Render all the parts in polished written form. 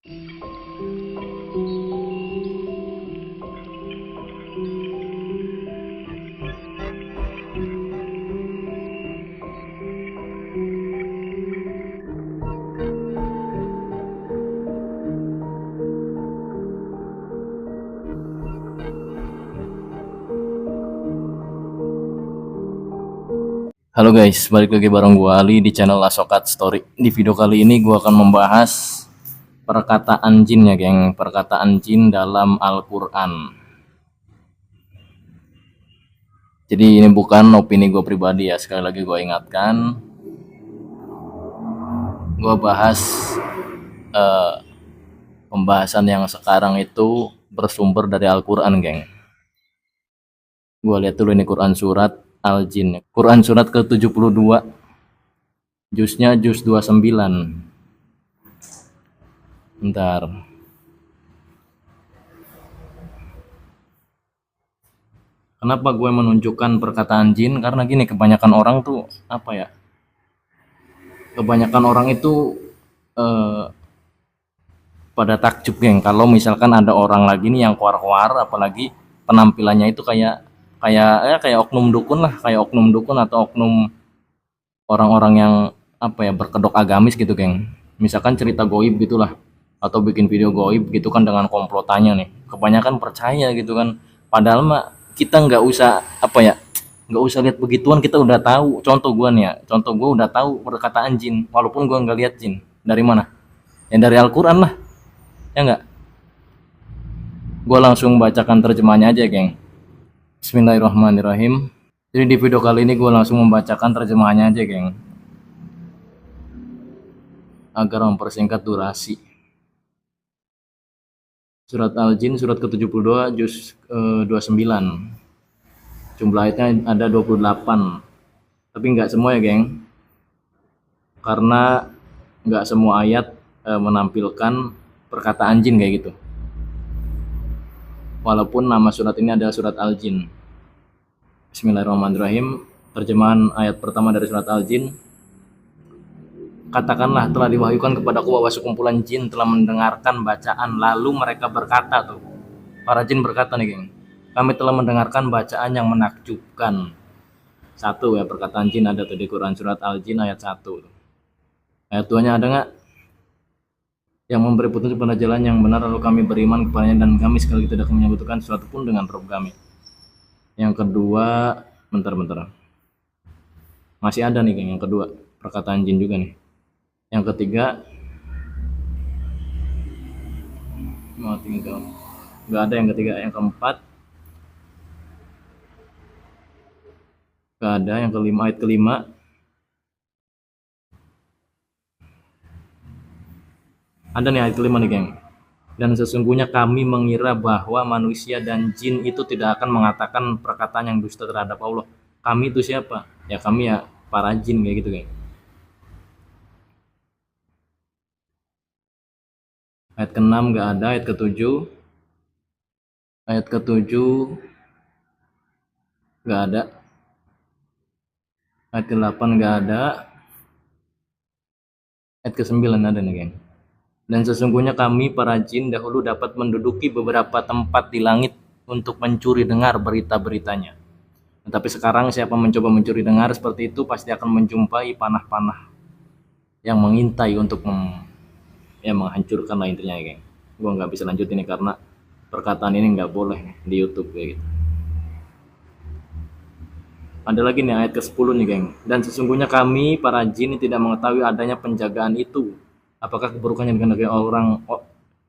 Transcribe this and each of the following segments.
Halo guys, balik lagi bareng gua Ali di channel Asokat Story. Di video kali ini gua akan membahas perkataan jin ya, geng. Perkataan jin dalam Al-Qur'an. Jadi ini bukan opini gua pribadi ya, sekali lagi gua ingatkan. Gua bahas pembahasan yang sekarang itu bersumber dari Al-Qur'an, geng. Gua lihat dulu ini Quran surat Al-Jin. Quran surat ke-72. Juznya juz 29. Bentar. Kenapa gue menunjukkan perkataan jin? Karena gini, kebanyakan orang tuh apa ya? Kebanyakan orang itu pada takjub, geng. Kalau misalkan ada orang lagi nih yang kuar-kuar, apalagi penampilannya itu kayak oknum dukun lah, kayak oknum dukun atau oknum orang-orang yang apa ya, berkedok agamis gitu, geng. Misalkan cerita goib gitulah, atau bikin video goib gitu kan dengan komplotannya nih. Kebanyakan percaya gitu kan. Padahal mah kita nggak usah apa ya, nggak usah lihat begituan, kita udah tahu. Contoh gue nih ya, contoh gue udah tahu perkataan jin, walaupun gue nggak lihat jin. Dari mana? Yang dari Al-Quran lah, ya nggak? Gue langsung bacakan terjemahnya aja, geng. Bismillahirrahmanirrahim. Jadi di video kali ini gue langsung membacakan terjemahannya aja, geng, agar mempersingkat durasi. Surat Al-Jin surat ke-72 juz 29. Jumlah ayatnya ada 28. Tapi nggak semua ya, geng. Karena nggak semua ayat menampilkan perkataan jin kayak gitu. Walaupun nama surat ini adalah surat Al-Jin. Bismillahirrahmanirrahim. Terjemahan ayat pertama dari surat Al-Jin. Katakanlah, telah diwahyukan kepadaku bahwa sekumpulan jin telah mendengarkan bacaan, lalu mereka berkata tuh. Para jin berkata nih, geng. Kami telah mendengarkan bacaan yang menakjubkan. Satu ya, perkataan jin ada tuh di Quran surat Al-Jin ayat 1. Ayat 2-nya ada nggak? Yang memberi petunjuk pada jalan yang benar, lalu kami beriman kepadanya, dan kami sekali tidak akan menyebutkan sesuatu pun dengan Rabb kami. Yang kedua, bentar. Masih ada nih, geng, yang kedua. Perkataan jin juga nih. Yang ketiga, nggak ada yang ketiga. Yang keempat, nggak ada. Yang kelima, ayat kelima, ada nih ayat kelima nih, geng. Dan sesungguhnya kami mengira bahwa manusia dan jin itu tidak akan mengatakan perkataan yang dusta terhadap Allah. Kami itu siapa? Ya kami ya para jin kayak gitu, geng. Ayat ke-6 nggak ada. Ayat ke-7 nggak ada. Ayat ke-8 nggak ada. Ayat ke-9 ada nih, geng. Dan sesungguhnya kami para jin dahulu dapat menduduki beberapa tempat di langit untuk mencuri dengar berita-beritanya. Tetapi sekarang siapa mencoba mencuri dengar seperti itu pasti akan menjumpai panah-panah yang mengintai untuk menghancurkan lah intinya, geng. Gue nggak bisa lanjut ini karena perkataan ini nggak boleh di YouTube kayak gitu. Ada lagi nih ayat ke-10 nih, geng. Dan sesungguhnya kami para jin tidak mengetahui adanya penjagaan itu. Apakah keburukannya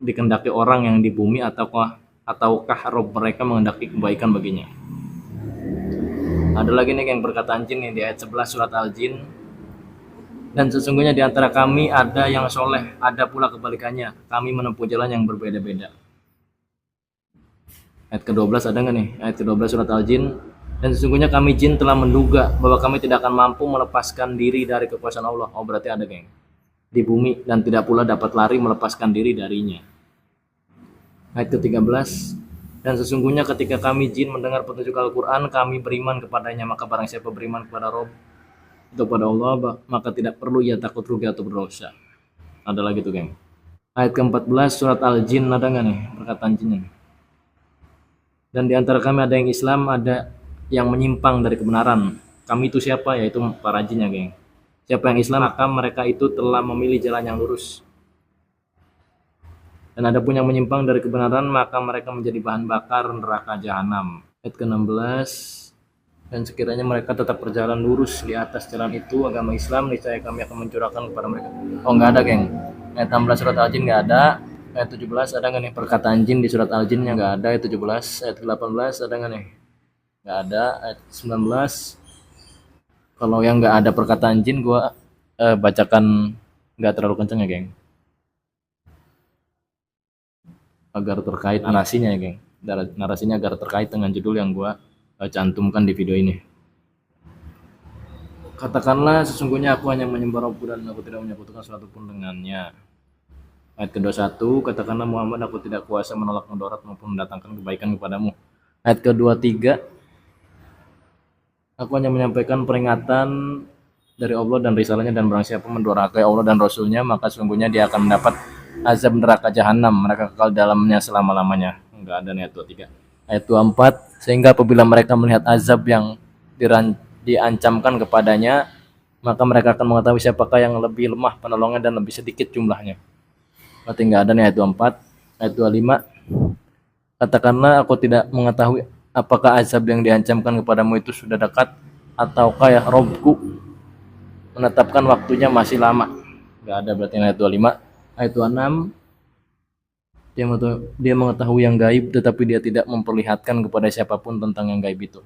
dikendaki orang yang di bumi, ataukah Rob mereka menghendaki kebaikan baginya. Ada lagi nih, geng, perkataan jin nih di ayat 11 surat Al-Jin. Dan sesungguhnya di antara kami ada yang soleh, ada pula kebalikannya. Kami menempuh jalan yang berbeda-beda. Ayat ke-12 ada nggak nih? Ayat ke-12 surat Al-Jin. Dan sesungguhnya kami jin telah menduga bahwa kami tidak akan mampu melepaskan diri dari kekuasaan Allah. Oh, berarti ada, geng. Di bumi, dan tidak pula dapat lari melepaskan diri darinya. Ayat ke-13. Dan sesungguhnya ketika kami jin mendengar petunjuk Al-Quran, kami beriman kepadanya. Maka barang siapa beriman kepada Rob atau pada Allah, maka tidak perlu ia takut rugi atau berdosa. Ada lagi tuh, geng. Ayat ke-14 surat Al-Jin, ada nggak nih perkataan jinnya? Dan di antara kami ada yang Islam, ada yang menyimpang dari kebenaran. Kami itu siapa? Yaitu para jinnya, geng. Siapa yang Islam, maka mereka itu telah memilih jalan yang lurus. Dan ada pun yang menyimpang dari kebenaran, maka mereka menjadi bahan bakar neraka jahanam. Ayat ke-16, dan sekiranya mereka tetap berjalan lurus di atas jalan itu, agama Islam, niscaya kami akan mencurahkan kepada mereka. Oh, nggak ada, geng. Ayat 16 surat Al-Jin nggak ada. Ayat 17 ada nggak nih perkataan jin di surat Al-Jin? Yang nggak ada. Ayat 17. Ayat 18 ada nggak nih? Nggak ada. Ayat 19, kalau yang nggak ada perkataan jin, gua bacakan nggak terlalu kenceng ya, geng, agar terkait narasinya ya, geng. Narasinya agar terkait dengan judul yang gua cantumkan di video ini. Katakanlah, sesungguhnya aku hanya menyembah Rabbku dan aku tidak menyekutukan sesuatu pun dengannya. Ayat ke-21, katakanlah Muhammad, aku tidak kuasa menolak mudarat maupun mendatangkan kebaikan kepadamu. Ayat ke-23, aku hanya menyampaikan peringatan dari Allah dan risalahnya, dan barang siapa mendurhakai Allah dan Rasulnya, maka sesungguhnya dia akan mendapat azab neraka jahanam, mereka kekal dalamnya selama-lamanya. Enggak ada nih ayat 23. Ayat 24, sehingga apabila mereka melihat azab yang diancamkan kepadanya, maka mereka akan mengetahui siapakah yang lebih lemah penolongnya dan lebih sedikit jumlahnya. Berarti enggak ada nih ayat 24. Ayat 25, katakanlah aku tidak mengetahui apakah azab yang diancamkan kepadamu itu sudah dekat, ataukah ya Robku menetapkan waktunya masih lama. Enggak ada berarti ayat 25. Ayat 26, dia mengetahui yang gaib, tetapi dia tidak memperlihatkan kepada siapapun tentang yang gaib itu.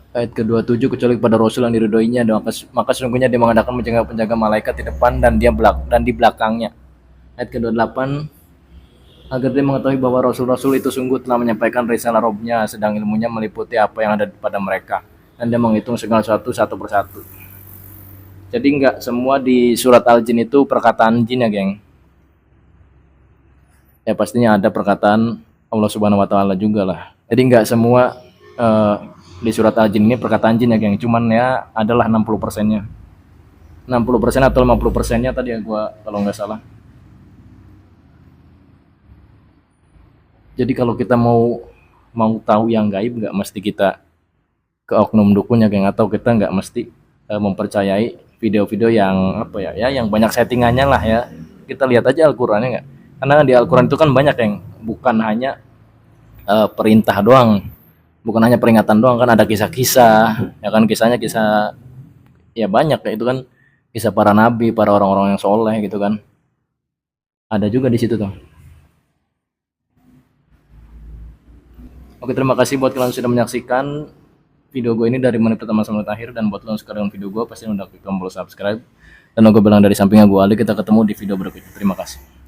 Ayat ke-27, kecuali kepada Rasul yang diridhoinya, maka sesungguhnya dia mengadakan penjaga malaikat di depan dan di belakangnya. Ayat ke-28, agar dia mengetahui bahwa Rasul-Rasul itu sungguh telah menyampaikan risalah Robnya, sedang ilmunya meliputi apa yang ada pada mereka, dan dia menghitung segala sesuatu satu persatu. Jadi enggak semua di surat Al-Jin itu perkataan jin ya, geng. Ya pastinya ada perkataan Allah Subhanahu wa taala juga lah. Jadi enggak semua di surat Al-Jin ini perkataan jin ya, geng. Cuman ya adalah 60%-nya. 60% atau 50%-nya tadi ya gua kalau nggak salah. Jadi kalau kita mau tahu yang gaib, nggak mesti kita ke oknum dukun ya, geng, atau kita nggak mesti mempercayai video-video yang apa ya, yang banyak settingannya lah ya. Kita lihat aja Al-Qur'annya nggak? Karena di Al-Qur'an itu kan banyak, yang bukan hanya perintah doang, bukan hanya peringatan doang, kan ada kisah-kisah, ya kan, kisahnya kisah ya banyak ya, itu kan kisah para nabi, para orang-orang yang soleh gitu kan. Ada juga di situ tuh. Oke, terima kasih buat kalian sudah menyaksikan video gue ini dari menit pertama sampai akhir, dan buat kalian suka dengan video gue pasti udah klik tombol subscribe dan logo belang dari sampingnya gue Ali. Kita ketemu di video berikutnya. Terima kasih.